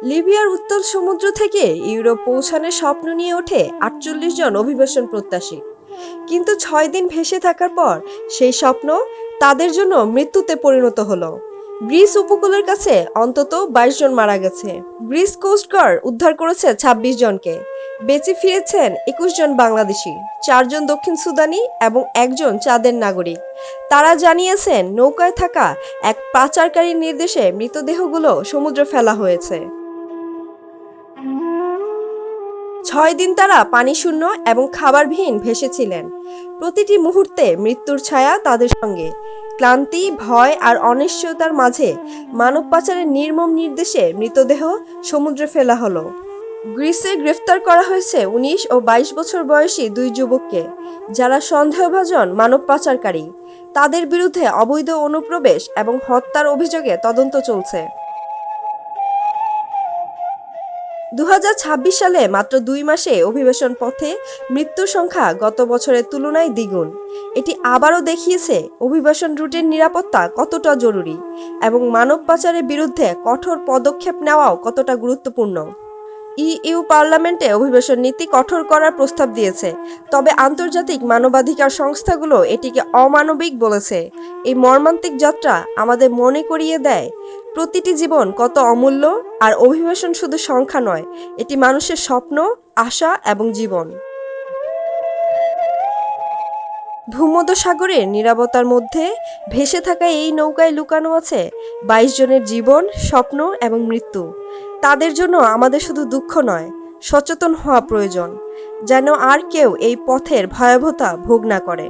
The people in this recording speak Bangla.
লিবিয়ার উত্তর সমুদ্র থেকে ইউরোপ পৌঁছানোর স্বপ্ন নিয়ে ওঠে ৪৮ জন অভিবাসন প্রত্যাশী। কিন্তু ৬ দিন ভেসে থাকার পর সেই স্বপ্ন তাদের জন্য মৃত্যুতে পরিণত হলো। গ্রিস উপকূলের কাছে অন্তত ২২ জন মারা গেছে। গ্রিস কোস্টগার্ড উদ্ধার করেছে ২৬ জনকে। বেঁচে ফিরেছেন ২১ জন বাংলাদেশি, ৪ জন দক্ষিণ সুদানি এবং ১ জন চাঁদের নাগরিক। তারা জানিয়েছেন নৌকায় থাকা এক পাচারকারীর নির্দেশে মৃতদেহগুলো সমুদ্রে ফেলা হয়েছে। ৬ দিন তারা পানিশূন্য এবং খাবারবিহীন ভেসেছিলেন। প্রতিটি মুহূর্তে মৃত্যুর ছায়া তাদের সঙ্গে। ক্লান্তি, ভয় আর অনিশ্চয়তার মাঝে মানব পাচারের নির্মম নির্দেশে মৃতদেহ সমুদ্রে ফেলা হলো। গ্রিসে গ্রেফতার করা হয়েছে ১৯ ও ২২ বছর বয়সী ২ যুবককে, যারা সন্দেহভাজন মানব পাচারকারী। তাদের বিরুদ্ধে অবৈধ অনুপ্রবেশ এবং হত্যার অভিযোগে তদন্ত চলছে। ২০২৬ সালে মাত্র ২ মাসে অভিবাসন পথে মৃত্যুর সংখ্যা গত বছরের তুলনায় দ্বিগুণ। এটি আবারও দেখিয়েছে অভিবাসন রুটের নিরাপত্তা কতটা জরুরি এবং মানব পাচারের বিরুদ্ধে কঠোর পদক্ষেপ নেওয়াও কতটা গুরুত্বপূর্ণ। ইইউ পার্লামেন্টে অভিবাসন নীতি কঠোর করার প্রস্তাব দিয়েছে, তবে আন্তর্জাতিক মানবাধিকার সংস্থাগুলো এটিকে অমানবিক বলেছে। এই মর্মান্তিক যাত্রা আমাদের মনে করিয়ে দেয় প্রতিটি জীবন কত অমূল্য, আর অভিবাসন শুধু সংখ্যা নয়, এটি মানুষের স্বপ্ন, আশা এবং জীবন। ভূমধ্যসাগরের নীরবতার মধ্যে ভেসে থাকা এই নৌকায় লুকানো আছে ২২ জনের জীবন, স্বপ্ন এবং মৃত্যু। তাদের জন্য আমাদের শুধু দুঃখ নয়, সচেতন হওয়া প্রয়োজন, যেন আর কেউ এই পথের ভয়াবহতা ভোগ না করে।